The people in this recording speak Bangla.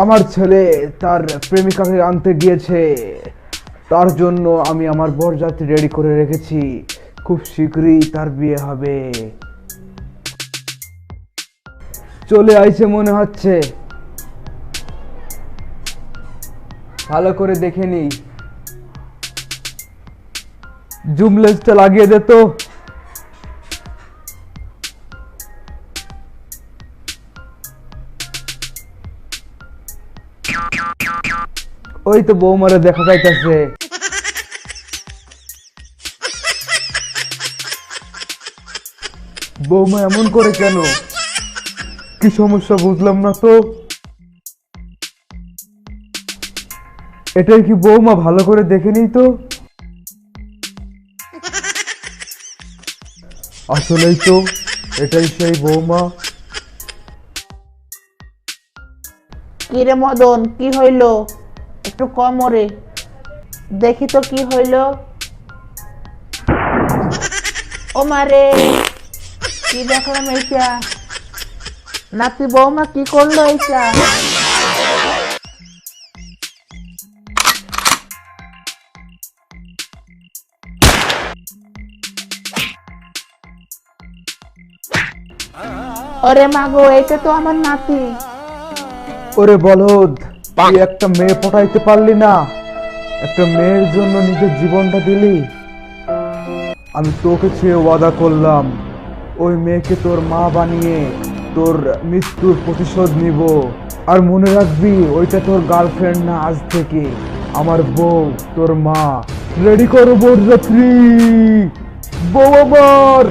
আমার ছেলে তার প্রেমিকাকে আনতে গিয়েছে, তার জন্য আমি আমার বরযাত্রী রেডি করে রেখেছি। খুব শীঘ্রই তার বিয়ে হবে। চলে আইছে মনে হচ্ছে, ভালো করে দেখে নি। জুম লেন্সটা লাগিয়ে দে তো। ওই তো বৌমারে দেখা যাইতেছে। বৌমা এমন করে কেন? কি সমস্যা বুঝলাম না তো। এটাই কি বৌমা? ভালো করে দেখে নিই তো। আসলেই তো, এটাই সেই বৌমা। কি রে মদন, কি হইল? একটু কম ওরে, দেখি তো কি হইল। ও মারে, কি দেখলাম এইটা? নাতি বৌমা কি করলো এইটা? ওরে মাগো, এইটা তো আমার নাতি। ওরে বলদ, তুই একটা মেয়ে পটাইতে পারলি না? একটা মেয়ের জন্য নিজের জীবনটা দিলি। আমি তোকে ছেড়ে ওয়াদা করলাম, ওই মেয়েকে তোর মা বানিয়ে তোর মৃত্যুর প্রতিশোধ নিব। আর মনে রাখবি, ওইটা তোর গার্লফ্রেন্ড না, আজ থেকে আমার বউ, তোর মা। রেডি করো বরযাত্রী, বউ আমার।